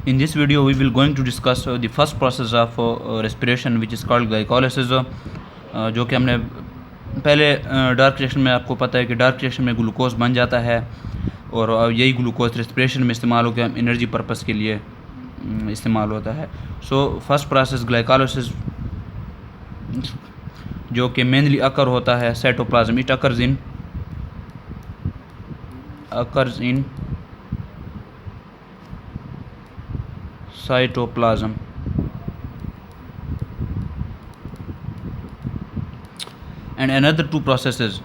In this video, we will going to discuss the first process of respiration, which is called glycolysis, जो कि हमने पहले dark reaction में आपको पता है कि डार्क रिएक्शन में ग्लूकोज बन जाता है और यही ग्लूकोज रेस्पिरेशन में इस्तेमाल होकर हम एनर्जी पर्पस के लिए इस्तेमाल होता है. सो फर्स्ट प्रोसेस ग्लाइकोलाइसिस, जो कि मेनली अकर होता है cytoplasm. It occurs in cytoplasm. And another two processes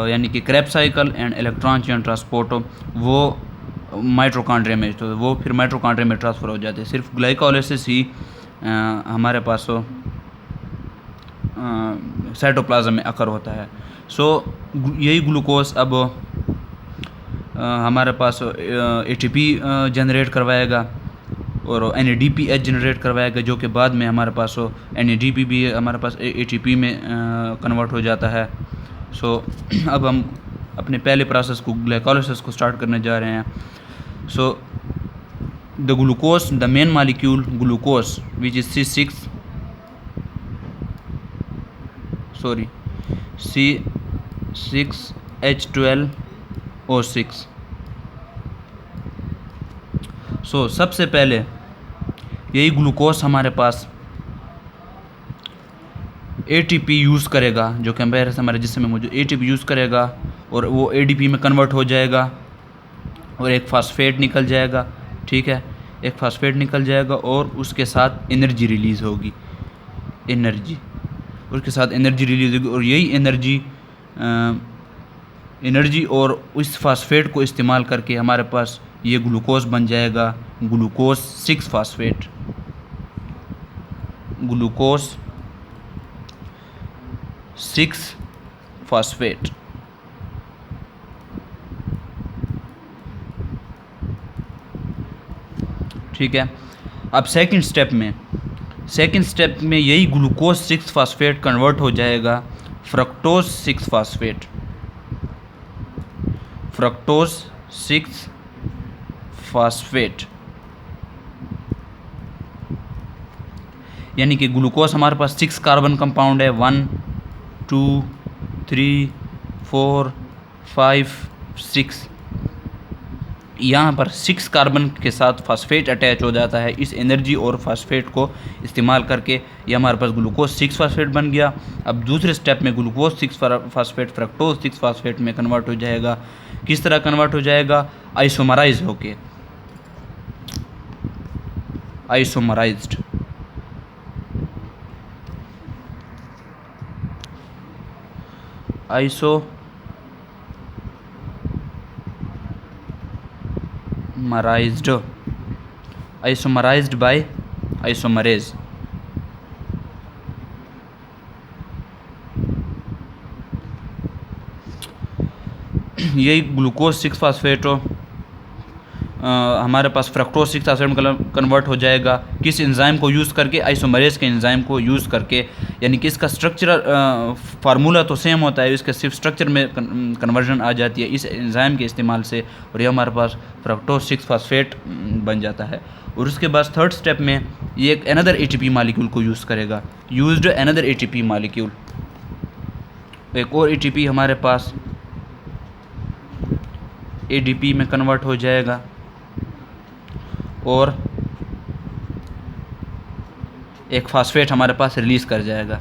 यानी कि Krebs cycle and electron chain transport, वो माइटोकॉन्ड्रिया में, तो वो फिर माइटोकॉन्ड्रिया में ट्रांसफ़र हो जाते हैं. सिर्फ ग्लाइकोलाइसिस ही हमारे पास साइटोप्लाज्म में अकर होता है. सो यही ग्लूकोज अब हमारे पास एटीपी जनरेट करवाएगा और NADPH जनरेट करवाएगा, जो कि बाद में हमारे पास NADP भी हमारे पास ATP में कन्वर्ट हो जाता है. सो अब हम अपने पहले प्रोसेस को ग्लाइकोलाइसिस को स्टार्ट करने जा रहे हैं. So the glucose, the main molecule glucose which is C6H12O6. सो सबसे पहले यही ग्लूकोज हमारे पास ATP यूज़ करेगा, जो कि हमारे जिस्म में मौजूद ATP यूज़ करेगा और वो ADP में कन्वर्ट हो जाएगा और एक फास्फेट निकल जाएगा. ठीक है, एक फास्फेट निकल जाएगा और उसके साथ एनर्जी रिलीज़ होगी. उसके साथ एनर्जी रिलीज़ होगी और यही एनर्जी और उस फास्फेट को इस्तेमाल करके हमारे पास ये ग्लूकोज बन जाएगा. Glucose 6 phosphate. ठीक है, अब सेकंड स्टेप में यही ग्लूकोज 6 फास्फेट कन्वर्ट हो जाएगा फ्रक्टोज 6 फास्फेट. यानी कि ग्लूकोज हमारे पास 6 कार्बन कंपाउंड है, 1 2 3 4 5 6. यहाँ पर 6 कार्बन के साथ फास्फेट अटैच हो जाता है. इस एनर्जी और फास्फेट को इस्तेमाल करके ये हमारे पास ग्लूकोज 6 फास्फेट बन गया. अब दूसरे स्टेप में ग्लूकोज 6 फास्फेट फ्रक्टोज 6 फास्फेट में कन्वर्ट हो जाएगा. किस तरह कन्वर्ट हो जाएगा? आइसोमराइज होके. आइसोमराइज्ड. आइसोमराइज्ड बाय आइसोमरेज. यही ग्लूकोज 6 फास्फेट हमारे पास फ्रक्टोज 6 फास्फेट में कन्वर्ट हो जाएगा. किस एंजाइम को यूज़ करके? आइसोमरेज के एंजाइम को यूज़ करके. यानी कि इसका स्ट्रक्चरल फार्मूला तो सेम होता है, इसका सिर्फ स्ट्रक्चर में कन्वर्जन आ जाती है इस एंजाइम के इस्तेमाल से, और ये हमारे पास फ्रक्टोज 6 फास्फेट बन जाता है. और उसके बाद थर्ड स्टेप में ये एक अनदर ATP मालिक्यूल को यूज़ करेगा. अनदर ATP मालिक्यूल, एक और ATP हमारे पास ADP में कन्वर्ट हो जाएगा और एक फास्फेट हमारे पास रिलीज़ कर जाएगा.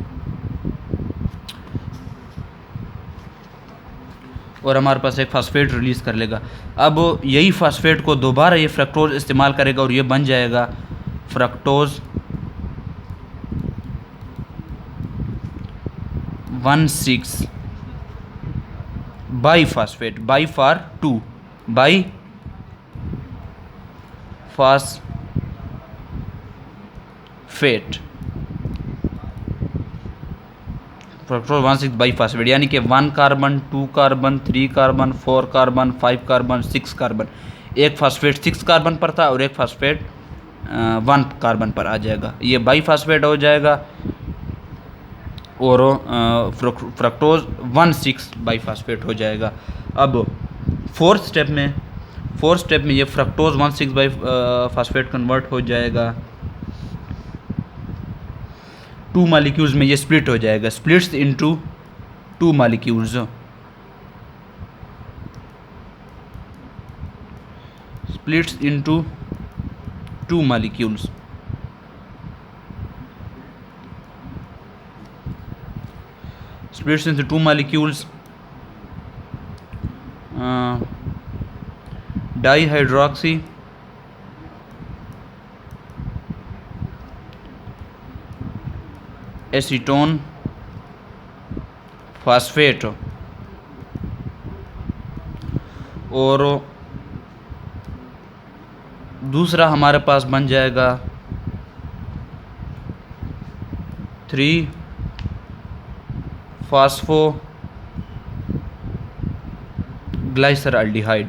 और हमारे पास एक फास्फेट रिलीज़ कर लेगा. अब यही फास्फेट को दोबारा ये फ्रक्टोज इस्तेमाल करेगा और ये बन जाएगा fructose 1,6 by phosphate. By for 2, by phosphate. Fructose 1,6 by phosphate, यानी कि 1 carbon 2 carbon 3 carbon 4 carbon 5 carbon 6 carbon. एक फास्फेट 6 कार्बन पर था और एक फास्फेट 1 कार्बन पर आ जाएगा. ये बाई फास्फेट हो जाएगा और फ्रक्टोज 1,6 बाई फास्फेट हो जाएगा. अब फोर्थ स्टेप में फोर्थ स्टेप में ये फ्रक्टोज 1,6 बाई फास्फेट कन्वर्ट हो जाएगा 2 मालिक्यूल्स में, ये स्प्लिट हो जाएगा, splits into 2 molecules, splits into 2 molecules. Splits into 2 molecules. Dihydroxy acetone phosphate और दूसरा हमारे पास बन जाएगा 3 फास्फो ग्लाइसरल्डिहाइड।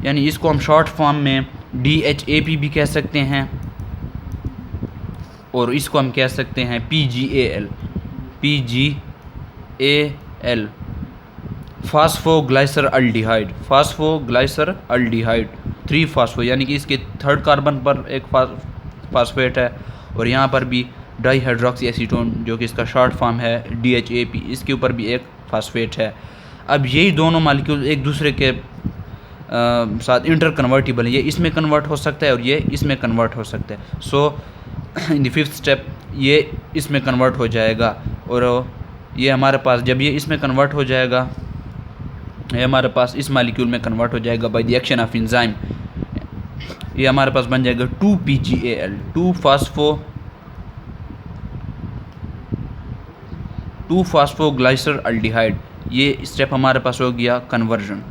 यानी इसको हम शॉर्ट फॉर्म में DHAP भी कह सकते हैं और इसको हम कह सकते हैं PGAL फास्फोग्लाइसरल्डिहाइड 3 फास्फो, यानी कि इसके थर्ड कार्बन पर एक फास्फेट है और यहाँ पर भी डाईहाइड्रोक्सी एसीटोन जो कि इसका शॉर्ट फॉर्म है DHAP, इसके ऊपर भी एक फास्फेट है। अब यही दोनों मालिक्यूल एक दूसरे के साथ इंटर कन्वर्टिबल है, ये इसमें कन्वर्ट हो सकता है और ये इसमें कन्वर्ट हो सकता है। सो इन द फिफ्थ स्टेप ये इसमें कन्वर्ट हो जाएगा और ये हमारे पास जब ये इसमें कन्वर्ट हो जाएगा, ये हमारे पास इस मालिक्यूल में कन्वर्ट हो जाएगा by the action of enzyme, ये हमारे पास बन जाएगा 2 PGAL 2 फास्फोग्लाइसरल्डिहाइड। ये स्टेप हमारे पास हो गया conversion.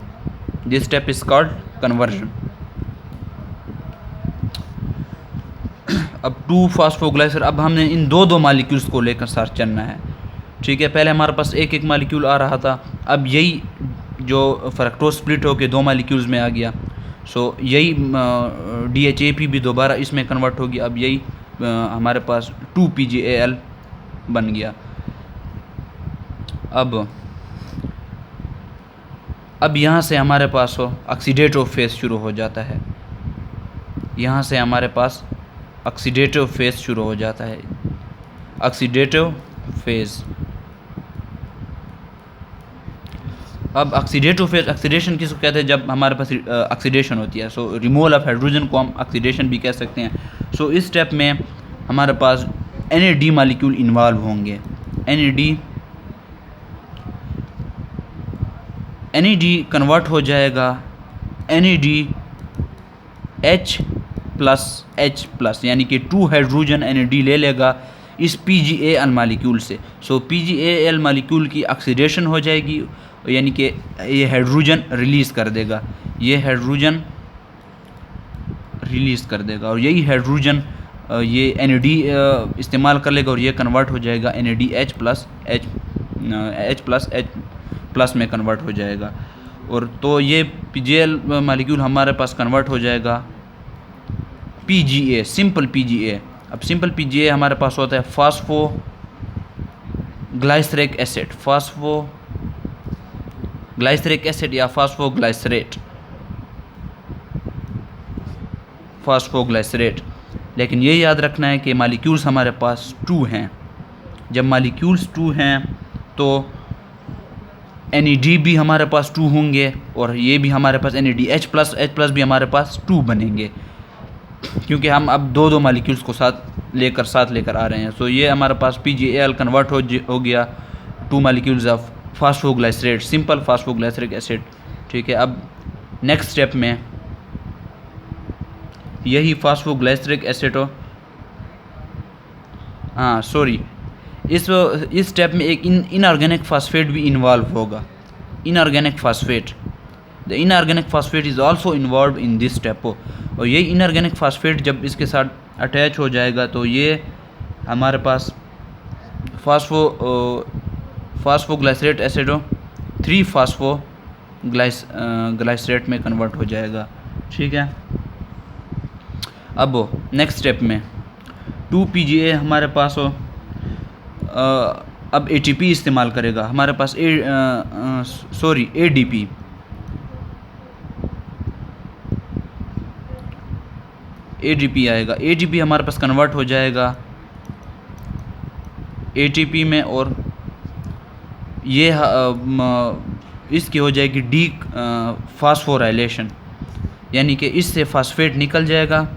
This step is called conversion. अब 2 फास्फोग्लाइसर, अब हमने इन दो मालिक्यूल्स को लेकर साथ चलना है, ठीक है। पहले हमारे पास एक मालिक्यूल आ रहा था, अब यही जो फ्रक्टोज स्प्लिट होकर 2 मालिक्यूल्स में आ गया। सो यही DHAP भी दोबारा इसमें कन्वर्ट होगी, अब यही हमारे पास 2 PGAL बन गया। अब यहाँ से हमारे पास ऑक्सीडेटिव फेज शुरू हो जाता है, यहाँ से हमारे पास ऑक्सीडेटिव फेज शुरू हो जाता है। ऑक्सीडेटिव फेज, अब ऑक्सीडेटिव फेज, ऑक्सीडेशन किसको कहते हैं? जब हमारे पास ऑक्सीडेशन होती है। सो रिमूवल ऑफ हाइड्रोजन को हम ऑक्सीडेशन भी कह सकते हैं। सो इस स्टेप में हमारे पास NAD मालिक्यूल इन्वॉल्व होंगे। NAD कन्वर्ट हो जाएगा NADH+H+, यानी कि 2 हाइड्रोजन NAD ले लेगा इस PGAL मालिक्यूल से। सो PGAL मालिक्यूल की ऑक्सीडेशन हो जाएगी, यानी कि ये हाइड्रोजन रिलीज़ कर देगा, ये हाइड्रोजन रिलीज़ कर देगा और यही हाइड्रोजन ये NAD इस्तेमाल कर लेगा और ये कन्वर्ट हो जाएगा NADH+H+ में कन्वर्ट हो जाएगा। और तो ये PGAL मालिक्यूल हमारे पास कन्वर्ट हो जाएगा PGA, सिंपल PGA। अब सिंपल PGA हमारे पास होता है फास्फोग्लाइसरिक एसिड या फास्फोग्लाइसरेट। लेकिन ये याद रखना है कि मालिक्यूल्स हमारे पास 2 हैं। जब मालिक्यूल्स 2 हैं तो NAD भी हमारे पास 2 होंगे और ये भी हमारे पास NADH+ भी हमारे पास 2 बनेंगे, क्योंकि हम अब दो मालिक्यूल्स को साथ लेकर आ रहे हैं। सो ये हमारे पास PGAL कन्वर्ट हो गया 2 मालिक्यूल्स ऑफ फास्फोग्लाइसरेट, सिंपल फास्फोग्लाइसरिक एसिड, ठीक है। अब नेक्स्ट स्टेप में यही फास्फोग्लाइसरिक एसिड इस स्टेप में एक इनऑर्गेनिक फास्फेट भी इन्वॉल्व होगा। Inorganic phosphate, the inorganic phosphate is also involve in this step. और ये इनऑर्गेनिक फास्फेट जब इसके साथ अटैच हो जाएगा तो ये हमारे पास फास्फोग्लाइसरेट एसिड 3 फास्फोग्लाइसरेट में कन्वर्ट हो जाएगा, ठीक है। अब नेक्स्ट स्टेप में 2 PGA हमारे पास अब ATP इस्तेमाल करेगा, हमारे पास ADP, ADP आएगा। ADP हमारे पास कन्वर्ट हो जाएगा ATP में, और ये इसकी हो जाएगी डी फास्फोराइलेशन, यानी कि इससे फास्फेट निकल जाएगा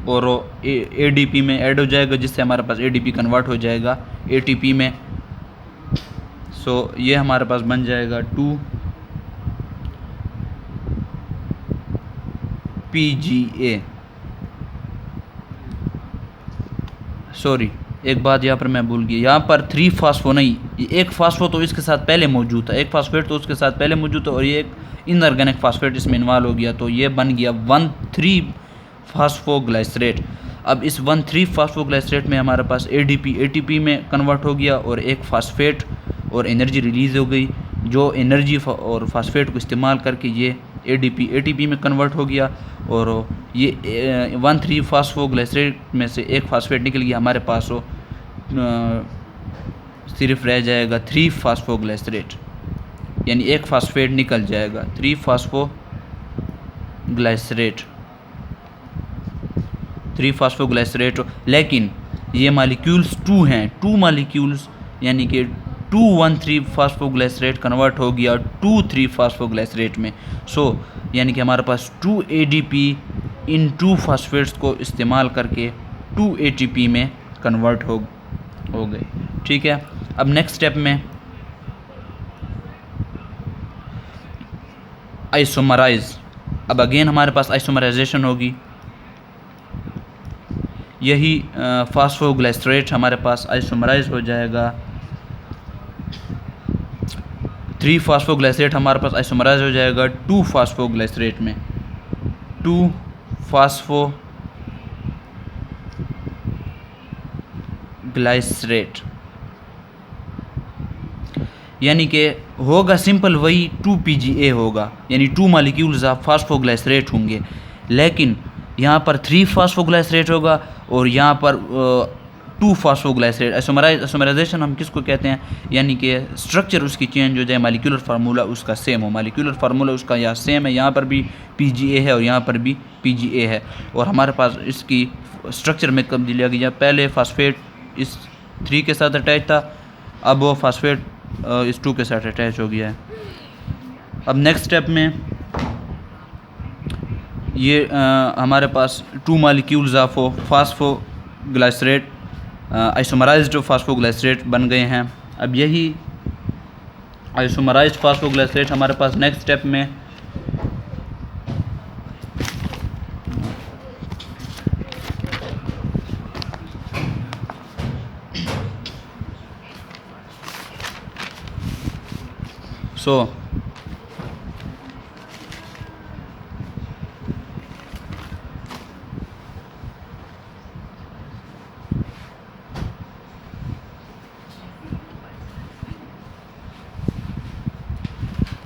और ADP में ऐड हो जाएगा, जिससे हमारे पास ADP कन्वर्ट हो जाएगा ATP में। सो ये हमारे पास बन जाएगा 2PGA। सॉरी, एक बात यहाँ पर मैं भूल गया, यहाँ पर 3 फास्फो नहीं, एक फास्फो तो इसके साथ पहले मौजूद था, एक फास्फेट तो उसके साथ पहले मौजूद था, और ये एक इनऑर्गेनिक फास्फेट इसमें इन्वॉल्व हो गया, तो ये बन गया 1,3 फास्फोग्लाइसरेट। अब इस 1,3 फास्फोग्लाइसरेट में हमारे पास ADP ATP में कन्वर्ट हो गया और एक फास्फेट, और एनर्जी रिलीज़ हो गई, जो एनर्जी और फास्फेट को इस्तेमाल करके ये ADP ATP में कन्वर्ट हो गया, और ये 1,3 फास्फोग्लाइसरेट में से एक फास्फेट निकल गया, हमारे पास हो सिर्फ रह जाएगा 3 फास्फोग्लाइसरेट, यानी एक फास्फेट निकल जाएगा, 3 फास्फोग्लाइसरेट, 3 फास्फोग्लाइसरेट। लेकिन ये मालिक्यूल्स 2 हैं, 2 मालिक्यूल्स, यानी कि 2,1,3 फास्फोग्लाइसरेट कन्वर्ट हो गया 2,3 फास्फोग्लाइसरेट में। सो यानी कि हमारे पास 2 ADP इन 2 फास्फेट्स को इस्तेमाल करके 2 ATP में कन्वर्ट हो गए। ठीक है, अब नेक्स्ट स्टेप में आइसोमराइज। अब अगेन हमारे पास आइसोमराइजेशन होगी, यही फास्फोग्लाइसरेट हमारे पास आइसोमराइज हो जाएगा, 3 फास्फोग्लाइसरेट हमारे पास आइसोमराइज हो जाएगा 2 फास्फोग्लाइसरेट में, 2 फास्फोग्लाइसरेट, यानी कि होगा सिंपल वही 2PGA होगा, यानी 2 मालिक्यूल्स ऑफ फास्फोग्लाइसरेट होंगे, लेकिन यहाँ पर 3 फास्फोग्लाइसरेट होगा और यहाँ पर 2 फास्फोग्लाइसरेट। आइसोमराइजेशन हम किसको कहते हैं, यानी कि स्ट्रक्चर उसकी चेंज हो जाए, मालिक्यूलर फार्मूला उसका सेम हो, मालिक्यूलर फार्मूला उसका यहाँ सेम है, यहाँ पर भी PGA है और यहाँ पर भी PGA है, और हमारे पास इसकी स्ट्रक्चर में तब्दीली आ गई। पहले फास्फेट इस 3 के साथ अटैच था, अब वो फास्फेट इस 2 के साथ अटैच हो गया है। अब नेक्स्ट स्टेप में ये हमारे पास 2 मालिक्यूल्स ऑफ फास्फोग्लाइसरेट आइसोमराइज्ड फास्फोग्लाइसरेट बन गए हैं। अब यही आइसोमराइज्ड फास्फोग्लाइसरेट हमारे पास नेक्स्ट स्टेप में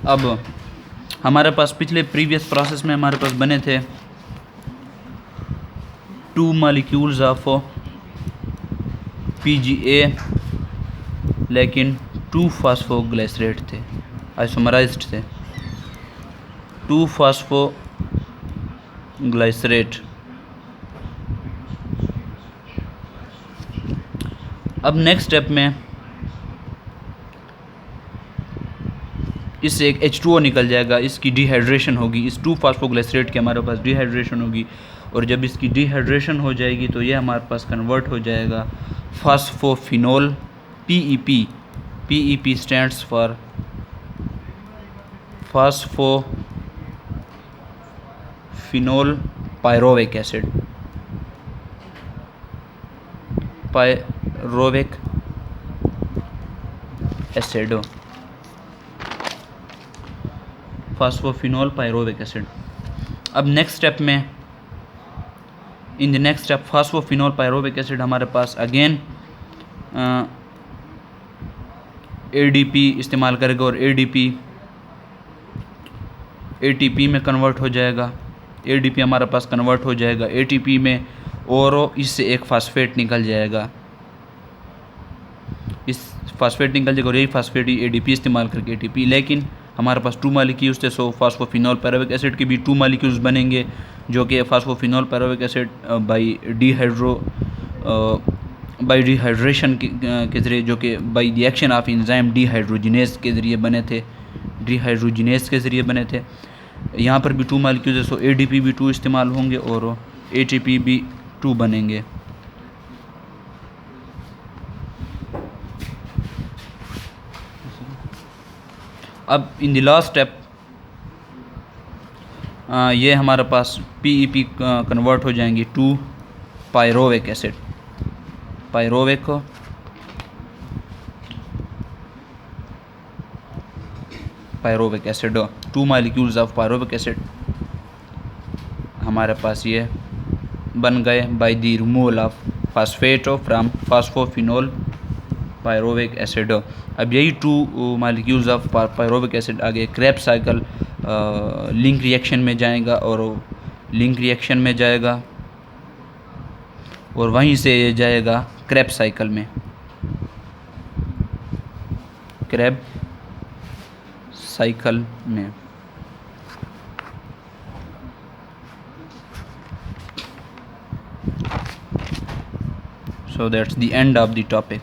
अब हमारे पास पिछले प्रीवियस प्रोसेस में हमारे पास बने थे 2 मालिक्यूल्स ऑफ PGA, लेकिन 2 फास्फोग्लाइसरेट थे, आइसोमराइज्ड थे, 2 फास्फोग्लाइसरेट। अब नेक्स्ट स्टेप में इससे एक H2O निकल जाएगा, इसकी डिहाइड्रेशन होगी, इस 2 फास्फोग्लाइसरेट के हमारे पास डिहाइड्रेशन होगी, और जब इसकी डिहाइड्रेशन हो जाएगी तो ये हमारे पास कन्वर्ट हो जाएगा phosphoenol PEP। PEP stands for phosphoenol pyruvic acid, pyruvic acid, phosphoenol pyruvic acid. अब नेक्स्ट स्टेप में, in the next step phosphoenol pyruvic acid हमारे पास अगेन ADP इस्तेमाल करेगा और ADP ATP में कन्वर्ट हो जाएगा, ADP हमारे पास कन्वर्ट हो जाएगा ATP में, और इससे एक फास्फेट निकल जाएगा, इस फास्फेट निकल जाएगा और यही फास्फेट ADP इस्तेमाल करके ATP, लेकिन हमारे पास 2 मालिक्यूल्स थे, सो फास्फोफिनोल पैराविक एसिड के भी 2 मालिक्यूल्स बनेंगे, जो कि फास्फोफिनोल पैराविक एसिड बाई डिहाइड्रेशन के ज़रिए, जो कि by the action of enzyme dehydrogenase के ज़रिए बने थे, डिहाइड्रोजिनेज के ज़रिए बने थे। यहाँ पर भी 2 मालिक्यूल्स है, सो ADP भी 2 इस्तेमाल होंगे और ATP भी 2 बनेंगे। अब इन द लास्ट स्टेप ये हमारे पास PEP कन्वर्ट हो जाएंगी to pyruvic acid, pyruvic acid, 2 molecules of pyruvic acid हमारे पास ये बन गए by the removal of phosphate from phosphoenol pyruvic acid. अब यही 2 मालिक्यूल्स ऑफ पायरोविक एसिड आगे क्रेब्स साइकिल लिंक रिएक्शन में जाएगा और लिंक रिएक्शन में जाएगा और वहीं से ये जाएगा क्रेब्स साइकिल में, क्रेब साइकिल में। So that's the end of the topic.